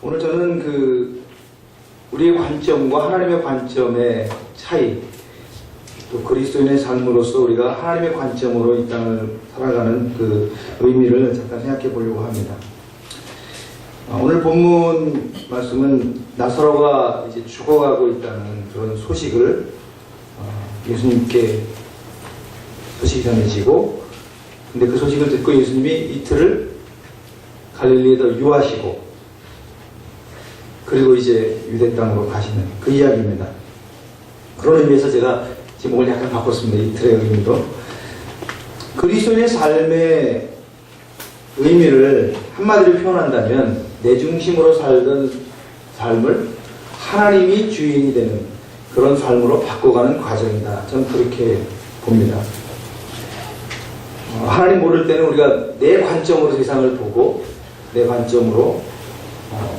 오늘 저는 우리의 관점과 하나님의 관점의 차이, 또 그리스도인의 삶으로서 우리가 하나님의 관점으로 이 땅을 살아가는 그 의미를 잠깐 생각해 보려고 합니다. 오늘 본문 말씀은 나사로가 이제 죽어가고 있다는 그런 소식을 예수님께 소식이 전해지고, 근데 그 소식을 듣고 예수님이 이틀을 갈릴리에서 유하시고, 그리고 이제 유대 땅으로 가시는 그 이야기입니다. 그런 의미에서 제가 제목을 약간 바꿨습니다. 이틀의 의미도. 그리스도인의 삶의 의미를 한마디로 표현한다면 내 중심으로 살던 삶을 하나님이 주인이 되는 그런 삶으로 바꿔가는 과정이다. 저는 그렇게 봅니다. 하나님 모를 때는 우리가 내 관점으로 세상을 보고 내 관점으로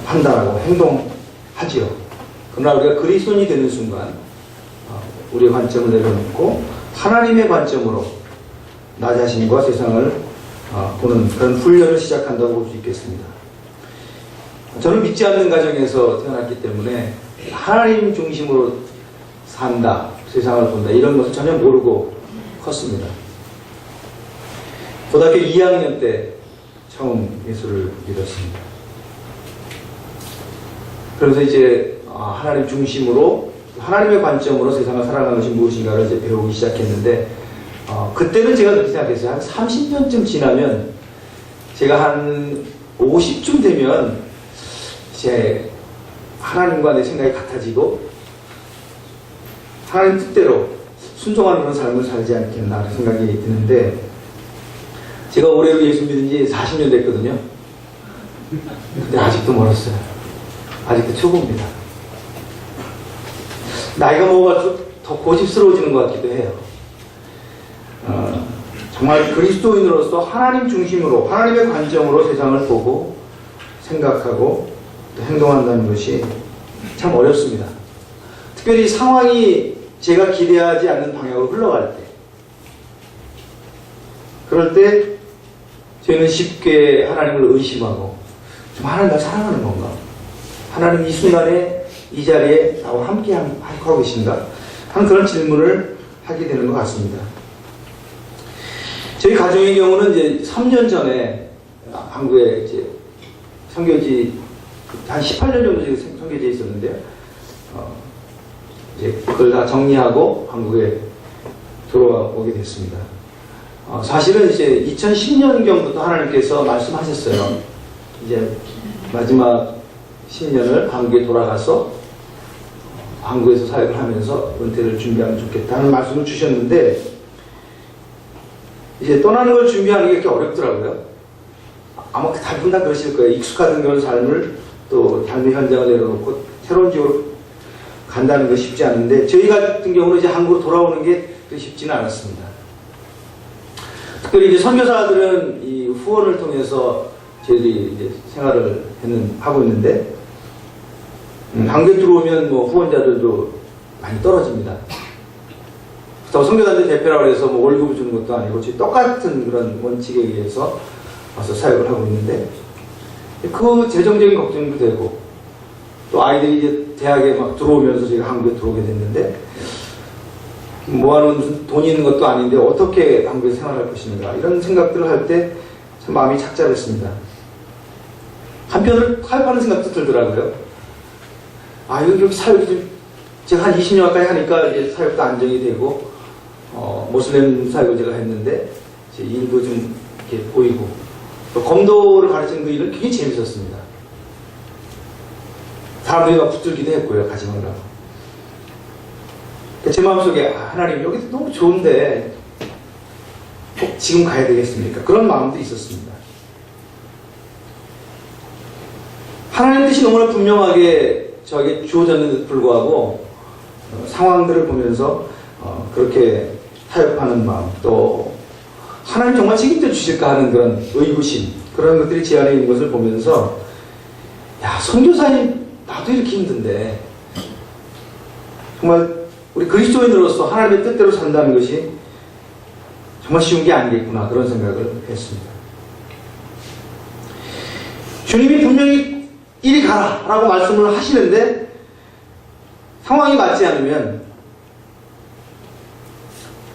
판단하고 행동하지요. 그러나 우리가 그리스도인이 되는 순간 우리의 관점을 내려놓고 하나님의 관점으로 나 자신과 세상을 보는 그런 훈련을 시작한다고 볼 수 있겠습니다. 저는 믿지 않는 가정에서 태어났기 때문에 하나님 중심으로 산다, 세상을 본다, 이런 것을 전혀 모르고 컸습니다. 고등학교 2학년 때 처음 예수를 믿었습니다. 그래서 이제 하나님 중심으로, 하나님의 관점으로 세상을 살아가는 것이 무엇인가를 이제 배우기 시작했는데, 그때는 제가 그렇게 생각했어요. 한 30년쯤 지나면, 제가 한 50쯤 되면 이제 하나님과 내 생각이 같아지고 하나님 뜻대로 순종하는 그런 삶을 살지 않겠나 하는 생각이 드는데, 제가 올해로 예수 믿은 지 40년 됐거든요. 근데 아직도 멀었어요. 아직도 초보입니다. 나이가 먹어갈수록 더 고집스러워지는 것 같기도 해요. 정말 그리스도인으로서 하나님 중심으로, 하나님의 관점으로 세상을 보고 생각하고 또 행동한다는 것이 참 어렵습니다. 특별히 상황이 제가 기대하지 않는 방향으로 흘러갈 때, 그럴 때 저희는 쉽게 하나님을 의심하고, 좀 하나님 날 사랑하는 건가? 하나님 이 순간에 이 자리에 나와 함께 하고 계신가? 하는 그런 질문을 하게 되는 것 같습니다. 저희 가정의 경우는 이제 3년 전에 한국에 이제 선교지 한 18년 정도 선교지에 있었는데요. 이제 그걸 다 정리하고 한국에 들어오게 됐습니다. 사실은 이제 2010년경부터 하나님께서 말씀하셨어요. 이제 마지막 10년을 한국에 돌아가서 한국에서 사역을 하면서 은퇴를 준비하면 좋겠다는 말씀을 주셨는데, 이제 떠나는 걸 준비하는 게 이렇게 어렵더라고요. 아마 대부분 다 그러실 거예요. 익숙하던 그런 삶을 또 삶의 현장을 내려놓고 새로운 지역으로 간다는 게 쉽지 않은데, 저희 같은 경우는 이제 한국으로 돌아오는 게 쉽지는 않았습니다. 특별히 이제 선교사들은 이 후원을 통해서 저희들이 이제 생활을 하고 있는데, 한국에 들어오면 뭐 후원자들도 많이 떨어집니다. 그렇다고 선교사들 대표라고 해서 뭐 월급을 주는 것도 아니고, 저희 똑같은 그런 원칙에 의해서 와서 사역을 하고 있는데, 그 재정적인 걱정도 되고, 또 아이들이 이제 대학에 막 들어오면서 저희가 한국에 들어오게 됐는데, 모아놓은 무슨 돈이 있는 것도 아닌데 어떻게 한국에 생활할 것인가, 이런 생각들을 할 때 참 마음이 착잡했습니다. 한편으로 타협하는 생각도 들더라고요. 여기 사역이 좀, 제가 한 20년 가까이 하니까 이제 사역도 안정이 되고, 모슬렘 사역을 제가 했는데, 이제 일도 좀 이렇게 보이고, 또 검도를 가르치는 그 일은 굉장히 재밌었습니다. 사람들이 막 붙들기도 했고요, 같이 하느라고. 제 마음속에, 하나님 여기 너무 좋은데 꼭 지금 가야 되겠습니까? 그런 마음도 있었습니다. 하나님 뜻이 너무나 분명하게 저에게 주어졌는데도 불구하고 상황들을 보면서 그렇게 타협하는 마음, 또 하나님 정말 책임져 주실까 하는 그런 의구심, 그런 것들이 제 안에 있는 것을 보면서, 선교사님 나도 이렇게 힘든데 정말 우리 그리스도인으로서 하나님의 뜻대로 산다는 것이 정말 쉬운 게 아니겠구나, 그런 생각을 했습니다. 주님이 분명히 이리 가라 라고 말씀을 하시는데 상황이 맞지 않으면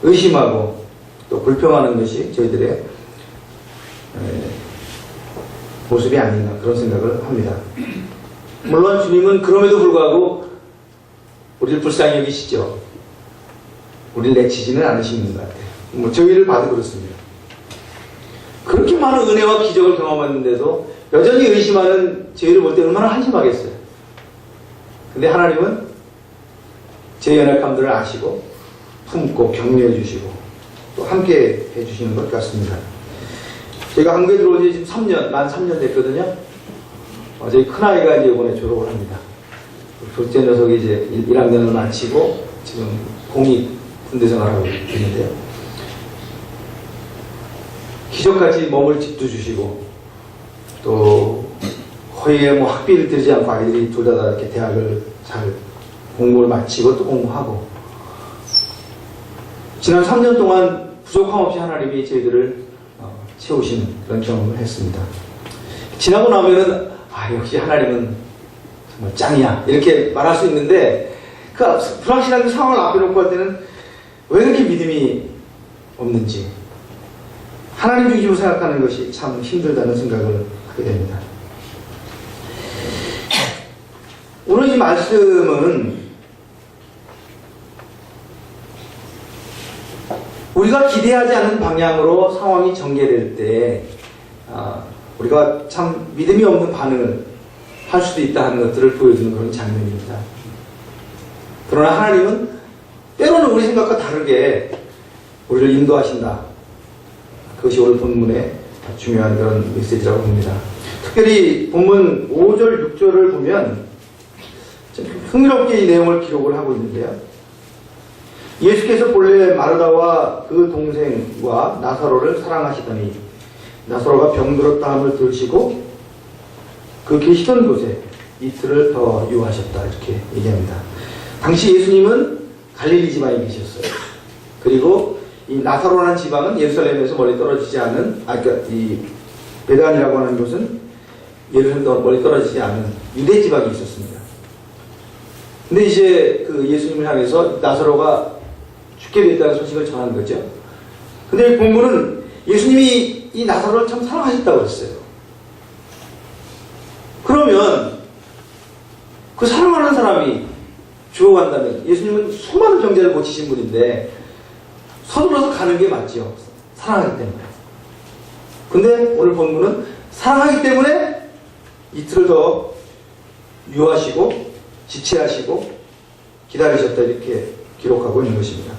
의심하고 또 불평하는 것이 저희들의 모습이 아닌가 그런 생각을 합니다. 물론 주님은 그럼에도 불구하고 우리를 불쌍히 여기시죠. 우리를 내치지는 않으시는 것 같아요. 뭐 저희를 봐도 그렇습니다. 그렇게 많은 은혜와 기적을 경험했는데도 여전히 의심하는 저희를 볼 때 얼마나 한심하겠어요. 근데 하나님은 제 연약함들을 아시고 품고 격려해 주시고 또 함께 해 주시는 것 같습니다. 제가 한국에 들어온 지 지금 만 3년 됐거든요. 저희 큰아이가 이제 이번에 졸업을 합니다. 둘째 녀석이 이제 1학년을 마치고 지금 공익 군대 생활하고 있는데요. 기적같이 머물 집도 주시고 또 거의 뭐 학비를 들이지 않고 아이들이 둘 다 이렇게 대학을 잘 공부를 마치고 또 공부하고 지난 3년 동안 부족함 없이 하나님이 저희들을 채우신 그런 경험을 했습니다. 지나고 나면은 역시 하나님은 정말 짱이야 이렇게 말할 수 있는데 그 불확실한 그 상황을 앞에 놓고 할 때는 왜 이렇게 믿음이 없는지 하나님 중심으로 생각하는 것이 참 힘들다는 생각을 하게 됩니다. 오늘 이 말씀은 우리가 기대하지 않은 방향으로 상황이 전개될 때 우리가 참 믿음이 없는 반응을 할 수도 있다 하는 것들을 보여주는 그런 장면입니다. 그러나 하나님은 때로는 우리 생각과 다르게 우리를 인도하신다. 그것이 오늘 본문의 중요한 그런 메시지라고 봅니다. 특별히 본문 5절, 6절을 보면 좀 흥미롭게 이 내용을 기록을 하고 있는데요. 예수께서 본래 마르다와 그 동생과 나사로를 사랑하시더니 나사로가 병들었다 함을 들으시고 그 계시던 곳에 이틀을 더 유하셨다 이렇게 얘기합니다. 당시 예수님은 갈릴리 지방에 계셨어요. 그리고 이 나사로라는 지방은 예루살렘에서 멀리 떨어지지 않은 그러니까 이 베단이라고 하는 곳은 예루살렘에서 멀리 떨어지지 않은 유대 지방이 있었습니다. 근데 이제 그 예수님을 향해서 나사로가 죽게 됐다는 소식을 전한 거죠. 근데 이 본문은 예수님이 이 나사로를 참 사랑하셨다고 했어요. 그러면 그 사랑하는 사람이 죽어간다면 예수님은 수많은 병자를 고치신 분인데 서둘러서 가는 게 맞죠. 사랑하기 때문에. 근데 오늘 본문은 사랑하기 때문에 이틀을 더 유하시고 지체하시고 기다리셨다 이렇게 기록하고 있는 것입니다.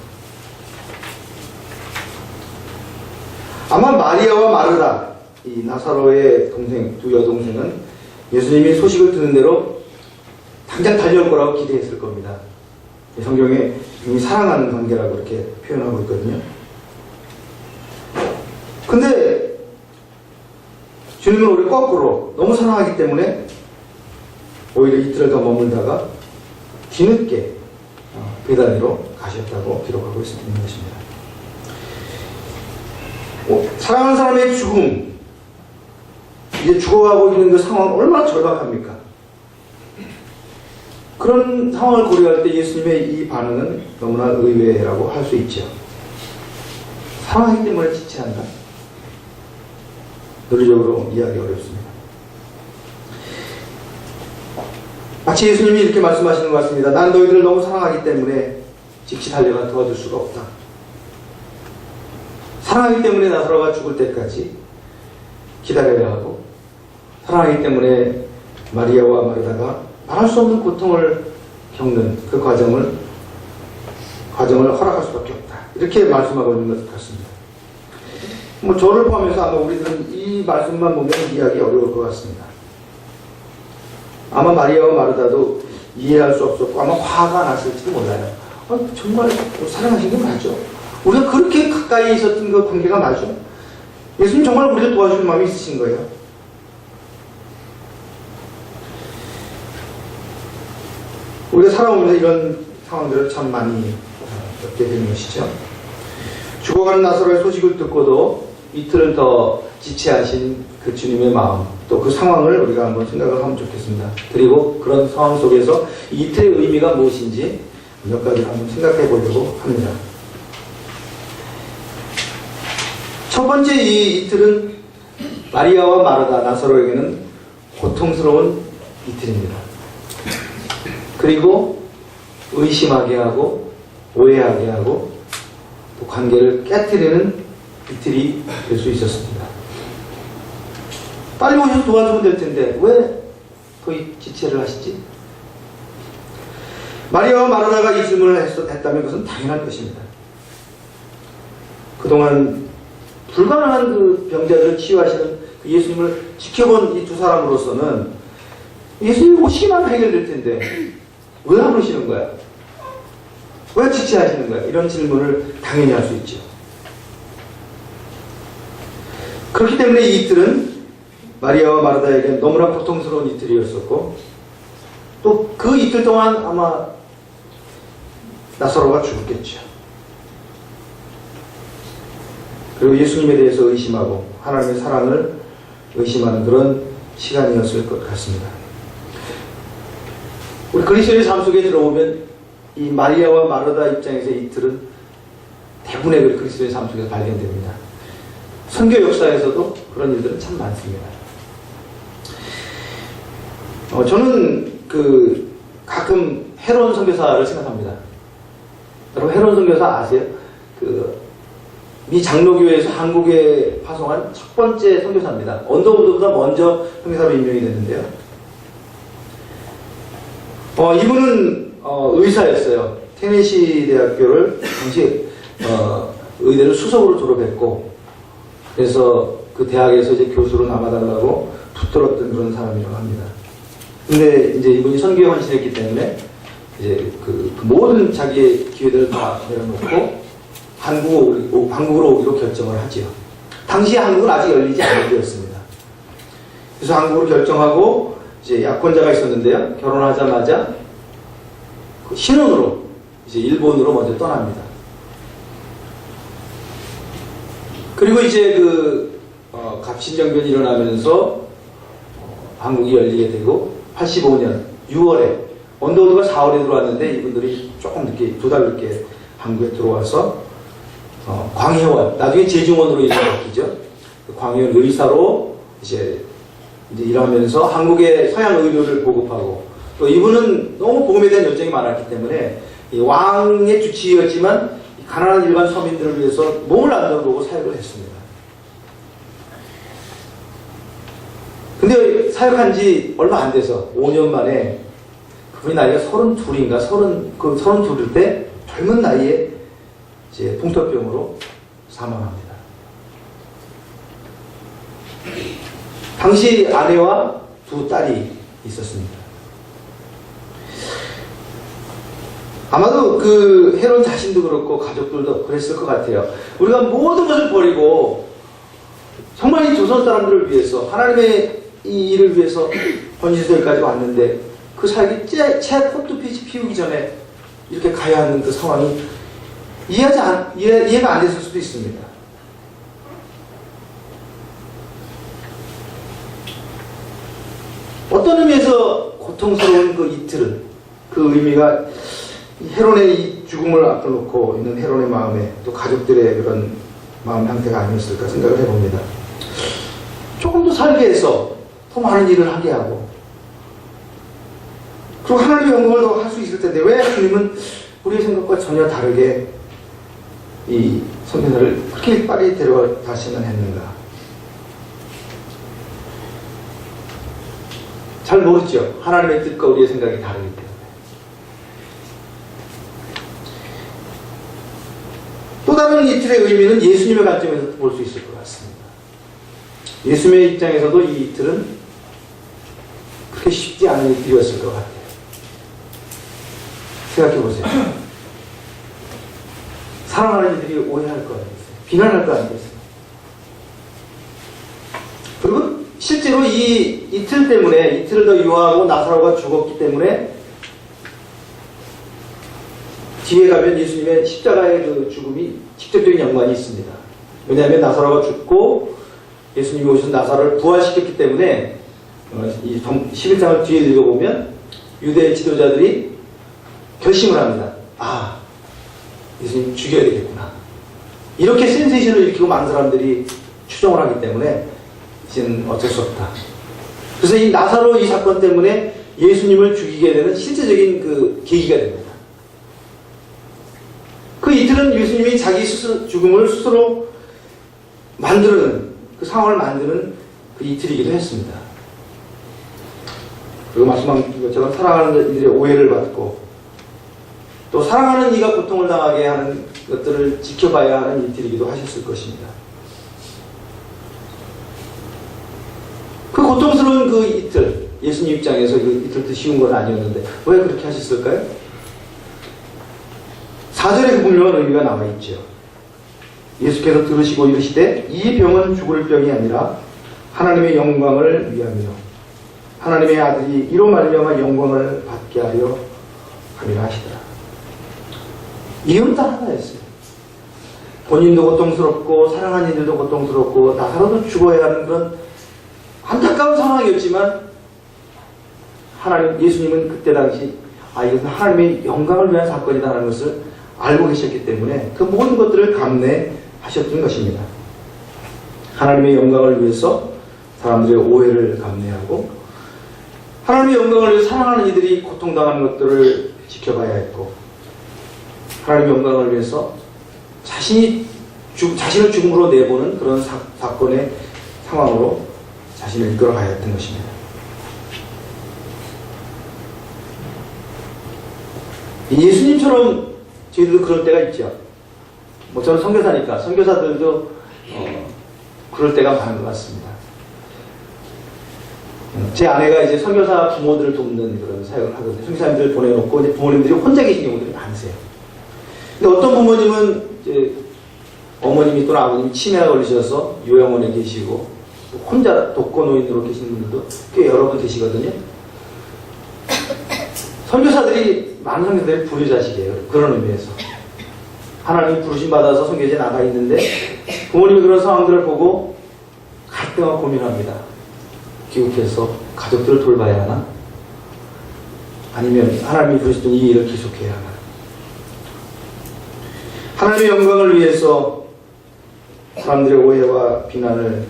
아마 마리아와 마르다, 이 나사로의 동생, 두 여동생은 예수님이 소식을 듣는 대로 당장 달려올 거라고 기대했을 겁니다. 성경에 이미 사랑하는 관계라고 이렇게 표현하고 있거든요. 근데 주님은 우리 거꾸로 너무 사랑하기 때문에 오히려 이틀을 더 머물다가 뒤늦게 베다니로 가셨다고 기록하고 있는 것입니다. 사랑하는 사람의 죽음, 이제 죽어가고 있는 그 상황 얼마나 절박합니까? 그런 상황을 고려할 때 예수님의 이 반응은 너무나 의외라고 할 수 있죠. 사랑하기 때문에 지체한다. 논리적으로 이해하기 어렵습니다. 마치 예수님이 이렇게 말씀하시는 것 같습니다. 난 너희들을 너무 사랑하기 때문에 즉시 달려가 도와줄 수가 없다. 사랑하기 때문에 나사로가 죽을 때까지 기다려야 하고 사랑하기 때문에 마리아와 마르다가 말할 수 없는 고통을 겪는 그 과정을 허락할 수밖에 없다. 이렇게 말씀하고 있는 것 같습니다. 뭐 저를 포함해서 아마 우리들은 이 말씀만 보면 이해하기 어려울 것 같습니다. 아마 마리아와 마르다도 이해할 수 없었고 아마 화가 났을지도 몰라요. 정말 사랑하신 게 맞죠? 우리가 그렇게 가까이 있었던 그 관계가 맞죠? 예수님 정말 우리를 도와주는 마음이 있으신 거예요. 우리가 살아오면서 이런 상황들을 참 많이 겪게 되는 것이죠. 죽어가는 나사로의 소식을 듣고도 이틀을 더 지체하신 그 주님의 마음, 또 그 상황을 우리가 한번 생각을 하면 좋겠습니다. 그리고 그런 상황 속에서 이 이틀의 의미가 무엇인지 몇 가지를 한번 생각해 보려고 합니다. 첫 번째, 이 이틀은 마리아와 마르다, 나사로에게는 고통스러운 이틀입니다. 그리고 의심하게 하고 오해하게 하고 또 관계를 깨트리는 이틀이 될 수 있었습니다. 빨리 오셔서 도와주면 될 텐데 왜 거의 지체를 하시지? 마리아와 마르다가 이 질문을 했다면 그것은 당연한 것입니다. 그동안 불가능한 그 병자들을 치유하시는 그 예수님을 지켜본 이 두 사람으로서는 예수님이 오시기만 해결될 텐데 왜 안 오시는 거야? 왜 지체하시는 거야? 이런 질문을 당연히 할 수 있죠. 그렇기 때문에 이 이틀은 마리아와 마르다에게 너무나 고통스러운 이틀이었었고 또 그 이틀 동안 아마 나사로가 죽었겠죠. 그리고 예수님에 대해서 의심하고 하나님의 사랑을 의심하는 그런 시간이었을 것 같습니다. 우리 그리스도의 삶 속에 들어오면 이 마리아와 마르다 입장에서 이틀은 대부분의 그리스도의 삶 속에서 발견됩니다. 선교 역사에서도 그런 일들은 참 많습니다. 저는 가끔 헤론 선교사를 생각합니다. 여러분 헤론 선교사 아세요? 미 장로교회에서 한국에 파송한 첫 번째 선교사입니다. 언더우드보다 먼저 선교사로 임명이 됐는데요. 이분은 의사였어요. 테네시 대학교를 당시 의대를 수석으로 졸업했고, 그래서 그 대학에서 이제 교수로 남아달라고 붙들었던 그런 사람이라고 합니다. 근데 이제 이분이 선교에 헌신했기 때문에 이제 그 모든 자기의 기회들을 다 내려놓고 한국으로 오기로 결정을 하지요. 당시 한국은 아직 열리지 않을 때였습니다. 그래서 한국으로 결정하고 이제 약혼자가 있었는데요. 결혼하자마자 그 신혼으로 이제 일본으로 먼저 떠납니다. 그리고 이제 갑신정변이 일어나면서 한국이 열리게 되고 85년 6월에 언더우드가 4월에 들어왔는데 이분들이 조금 늦게, 2달 늦게 한국에 들어와서 광해원, 나중에 제중원으로 이제 바뀌죠. 광해원 의사로 이제 일하면서 한국의 서양 의료를 보급하고, 또 이분은 너무 복음에 대한 열정이 많았기 때문에 왕의 주치의였지만 가난한 일반 서민들을 위해서 몸을 안 내어놓고 사역을 했습니다. 근데 사역한 지 얼마 안 돼서 5년 만에 그분이 나이가 32인가 32일 때 젊은 나이에 이제 풍토병으로 사망합니다. 당시 아내와 두 딸이 있었습니다. 아마도 그 헤론 자신도 그렇고 가족들도 그랬을 것 같아요. 우리가 모든 것을 버리고 정말 이 조선 사람들을 위해서 하나님의 이 일을 위해서 번지수들까지 왔는데 그 사역이 채 꽃두빛이 피우기 전에 이렇게 가야 하는 그 상황이 이해가 안 됐을 수도 있습니다. 어떤 의미에서 고통스러운 그 이틀을, 그 의미가 헤론의 이 죽음을 앞둬놓고 있는 헤론의 마음에, 또 가족들의 그런 마음 상태가 아니었을까 생각을 해봅니다. 조금 더 살게 해서 더 많은 일을 하게 하고, 그리고 하나님의 영광을 더 할 수 있을 텐데 왜 주님은 우리의 생각과 전혀 다르게 이 선교사를 그렇게 빨리 데려가시면 했는가? 잘 모르죠. 하나님의 뜻과 우리의 생각이 다르기 때문에. 또 다른 이틀의 의미는 예수님의 관점에서 볼 수 있을 것 같습니다. 예수님의 입장에서도 이 이틀은 그렇게 쉽지 않은 이틀이었을 것 같아요. 생각해 보세요. 사랑하는 이들이 오해할 거 아니겠어요? 비난할 거 아니겠어요? 그리고 실제로 이 이틀 때문에, 이틀을 더 유하고 나사로가 죽었기 때문에 뒤에 가면 예수님의 십자가의 그 죽음이 직접적인 연관이 있습니다. 왜냐하면 나사로가 죽고 예수님이 오셔서 나사로를 부활시켰기 때문에 이 11장을 뒤에 읽어보면 유대 지도자들이 결심을 합니다. 아, 예수님 죽여야 되겠구나. 이렇게 센세이션을 일으키고 많은 사람들이 추정을 하기 때문에 이제는 어쩔 수 없다. 그래서 이 나사로 이 사건 때문에 예수님을 죽이게 되는 실제적인 그 계기가 됩니다. 그 이틀은 예수님이 자기 죽음을 스스로 만드는, 그 상황을 만드는 그 이틀이기도 했습니다. 그리고 말씀한 것처럼 사랑하는 이들의 오해를 받고 또 사랑하는 이가 고통을 당하게 하는 것들을 지켜봐야 하는 이틀이기도 하셨을 것입니다. 그 고통스러운 그 이틀, 예수님 입장에서 그 이틀도 쉬운 건 아니었는데 왜 그렇게 하셨을까요? 4절에 그 분명한 의미가 나와 있죠. 예수께서 들으시고 이르시되 이 병은 죽을 병이 아니라 하나님의 영광을 위하며 하나님의 아들이 이로 말미암아 영광을 받게 하려 함이라 하시더라. 이유는 딱 하나였어요. 본인도 고통스럽고 사랑하는 이들도 고통스럽고 나사로도 죽어야 하는 그런 안타까운 상황이었지만 예수님은 그때 당시 이것은 하나님의 영광을 위한 사건이다라는 것을 알고 계셨기 때문에 그 모든 것들을 감내하셨던 것입니다. 하나님의 영광을 위해서 사람들의 오해를 감내하고 하나님의 영광을 위해서 사랑하는 이들이 고통당하는 것들을 지켜봐야 했고 하나님의 영광을 위해서 자신을 죽음으로 내보는 그런 사건의 상황으로 자신을 이끌어가야 했던 것입니다. 예수님처럼 저희들도 그럴 때가 있죠. 저는 선교사니까 선교사들도 그럴 때가 많은 것 같습니다. 제 아내가 이제 선교사 부모들을 돕는 그런 사역을 하거든요. 선교사님들 보내놓고 이제 부모님들이 혼자 계신 경우들이 많으세요. 근데 어떤 부모님은 이제 어머님이 또는 아버님이 치매가 걸리셔서 요양원에 계시고 혼자 독거노인으로 계시는 분들도 꽤 여러 분 계시거든요. 선교사들이 많은 선교사들이 불효자식이에요. 그런 의미에서 하나님 부르심 받아서 선교지에 나가 있는데 부모님이 그런 상황들을 보고 갈등하고 고민합니다. 귀국해서 가족들을 돌봐야 하나? 아니면 하나님이 부르셨던 이 일을 계속해야 하나? 하나님의 영광을 위해서 사람들의 오해와 비난을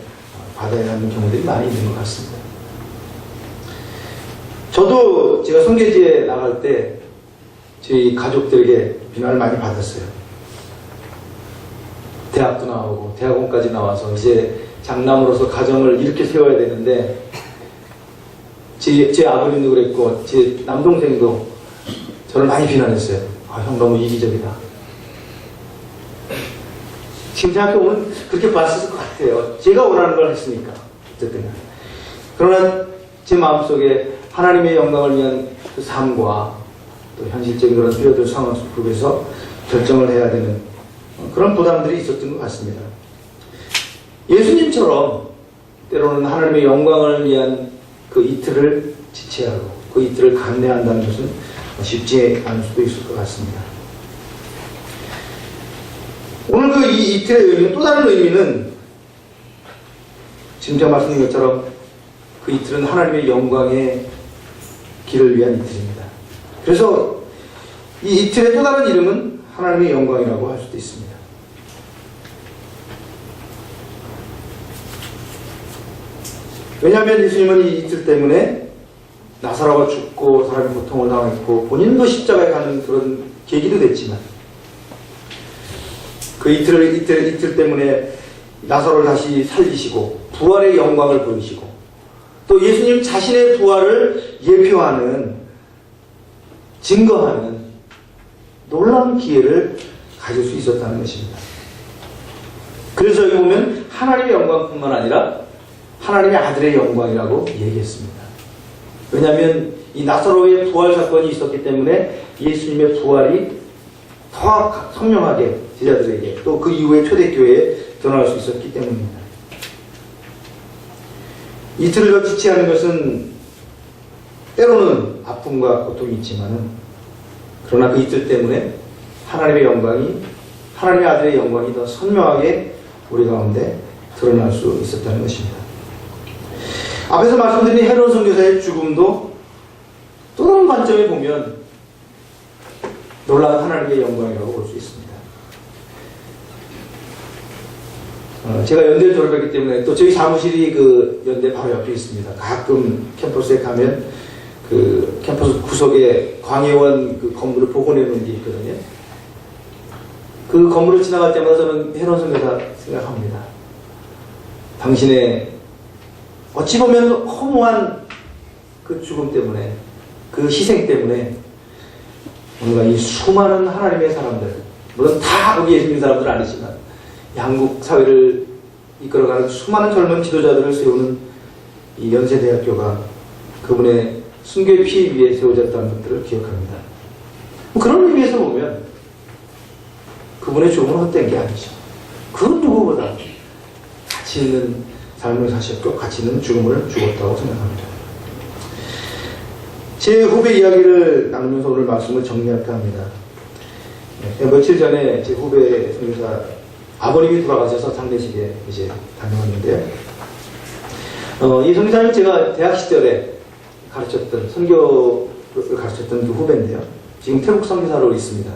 받아야 하는 경우들이 많이 있는 것 같습니다. 저도 제가 선교지에 나갈 때 저희 가족들에게 비난을 많이 받았어요. 대학도 나오고 대학원까지 나와서 이제 장남으로서 가정을 이렇게 세워야 되는데 제 아버님도 그랬고 제 남동생도 저를 많이 비난했어요. 형 너무 이기적이다. 지금 생각해보면 그렇게 봤을 것 같아요. 제가 원하는 걸 했으니까. 어쨌든. 그러나 제 마음속에 하나님의 영광을 위한 그 삶과 또 현실적인 그런 필요들 상황 속에서 결정을 해야 되는 그런 부담들이 있었던 것 같습니다. 예수님처럼 때로는 하나님의 영광을 위한 그 이틀을 지체하고 그 이틀을 감내한다는 것은 쉽지 않을 수도 있을 것 같습니다. 오늘 그 이 이틀의 의미는 또 다른 의미는 지금 제가 말씀드린 것처럼 그 이틀은 하나님의 영광의 길을 위한 이틀입니다. 그래서 이 이틀의 또 다른 이름은 하나님의 영광이라고 할 수도 있습니다. 왜냐하면 예수님은 이 이틀 때문에 나사로가 죽고 사람이 고통을 당했고 본인도 십자가에 가는 그런 계기도 됐지만 그 이틀 때문에 나사로를 다시 살리시고 부활의 영광을 보이시고 또 예수님 자신의 부활을 예표하는 증거하는 놀라운 기회를 가질 수 있었다는 것입니다. 그래서 여기 보면 하나님의 영광뿐만 아니라 하나님의 아들의 영광이라고 얘기했습니다. 왜냐하면 이 나사로의 부활 사건이 있었기 때문에 예수님의 부활이 더 선명하게 제자들에게 또 그 이후에 초대교회에 드러날 수 있었기 때문입니다. 이틀을 더 지체하는 것은 때로는 아픔과 고통이 있지만은 그러나 그 이틀 때문에 하나님의 영광이 하나님의 아들의 영광이 더 선명하게 우리 가운데 드러날 수 있었다는 것입니다. 앞에서 말씀드린 헤롯 선교사의 죽음도 또 다른 관점에 보면 놀라운 하나님의 영광이라고 볼 수 있습니다. 제가 연대를 졸업했기 때문에 또 저희 사무실이 그 연대 바로 옆에 있습니다. 가끔 캠퍼스에 가면 그 캠퍼스 구석에 광해원 그 건물을 복원해 놓은 게 있거든요. 그 건물을 지나갈 때마다 저는 헤롯 선교사 생각합니다. 당신의 어찌 보면 허무한 그 죽음 때문에, 그 희생 때문에 우리가 이 수많은 하나님의 사람들, 물론 다 거기에 있는 사람들은 아니지만 한국 사회를 이끌어가는 수많은 젊은 지도자들을 세우는 이 연세대학교가 그분의 순교의 피 위에 세워졌다는 것들을 기억합니다. 그런 의미에서 보면 그분의 죽음은 헛된 게 아니죠. 그 누구보다 가치 있는 삶을 사셨고 가치 있는 죽음을 죽었다고 생각합니다. 제 후배 이야기를 나누면서 오늘 말씀을 정리할까 합니다. 며칠 전에 제 후배 선교사 아버님이 돌아가셔서 장례식에 이제 다녀왔는데요. 이 선교사님 제가 대학 시절에 가르쳤던, 선교를 가르쳤던 그 후배인데요. 지금 태국 선교사로 있습니다.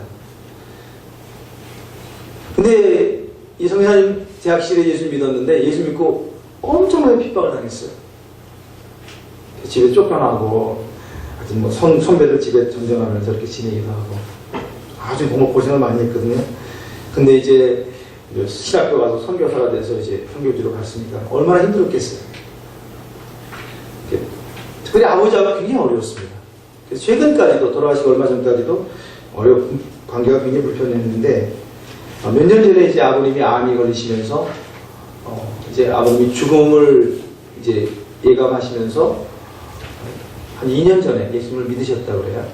근데 이 선교사님 대학 시절에 예수 믿었는데 예수 믿고 엄청나게 핍박을 당했어요. 집에 쫓겨나고, 아주 뭐 선배들 집에 전전하면서 이렇게 지내기도 하고, 아주 정말 고생을 많이 했거든요. 근데 이제 신학교 가서 선교사가 돼서 이제 선교지로 갔으니까 얼마나 힘들었겠어요. 특별히 아버지와 굉장히 어려웠습니다. 그래서 최근까지도, 돌아가시고 얼마 전까지도 관계가 굉장히 불편했는데, 몇 년 전에 이제 아버님이 암이 걸리시면서, 이제 아버님이 죽음을 이제 예감하시면서 한 2년 전에 예수님을 믿으셨다고 그래요.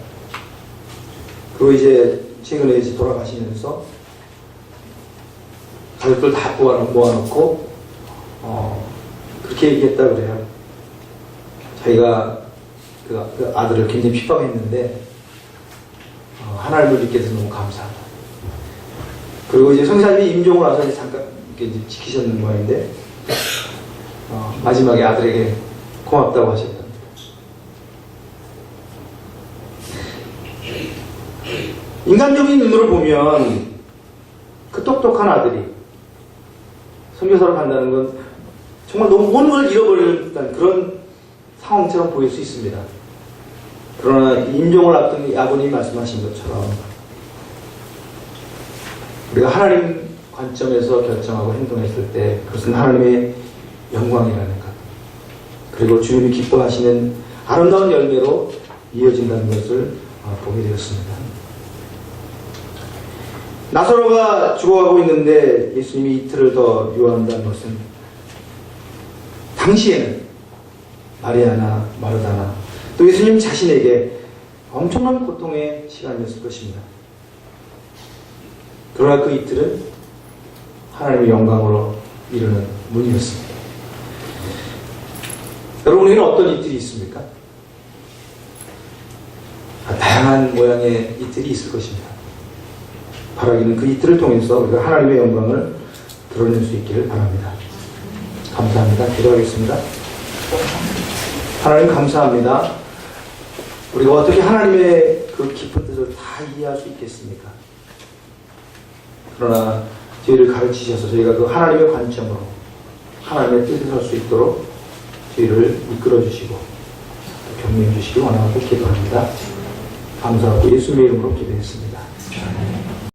그리고 이제 최근에 이제 돌아가시면서 가족들 다 모아놓고, 그렇게 얘기했다고 그래요. 자기가 그 아들을 굉장히 핍박했는데, 하나님을 믿게 돼서 너무 감사하다. 그리고 이제 성사님이 임종을 와서 이제 잠깐 이렇게 이제 지키셨는 모양인데, 마지막에 아들에게 고맙다고 하셨답니다. 인간적인 눈으로 보면 그 똑똑한 아들이 선교사로 간다는 건 정말 너무 모든 걸 잃어버리는 듯한 그런 상황처럼 보일 수 있습니다. 그러나 임종을 앞둔 이 아버님이 말씀하신 것처럼 우리가 하나님 관점에서 결정하고 행동했을 때 그것은 하나님의 영광이라는 것, 그리고 주님이 기뻐하시는 아름다운 열매로 이어진다는 것을 보게 되었습니다. 나사로가 죽어가고 있는데 예수님이 이틀을 더 유언한다는 것은 당시에는 마리아나 마르다나 또 예수님 자신에게 엄청난 고통의 시간이었을 것입니다. 그러나 그 이틀은 하나님의 영광으로 이루는 문이었습니다. 여러분에게는 어떤 이틀이 있습니까? 다양한 모양의 이틀이 있을 것입니다. 바라기는 그 이틀을 통해서 우리가 하나님의 영광을 드러낼 수 있기를 바랍니다. 감사합니다. 기도하겠습니다. 하나님 감사합니다. 우리가 어떻게 하나님의 그 깊은 뜻을 다 이해할 수 있겠습니까? 그러나 저희를 가르치셔서 저희가 그 하나님의 관점으로 하나님의 뜻을 할 수 있도록 저희를 이끌어 주시고 격려해 주시기 원하고 기도합니다. 감사하고 예수님의 이름으로 기도했습니다.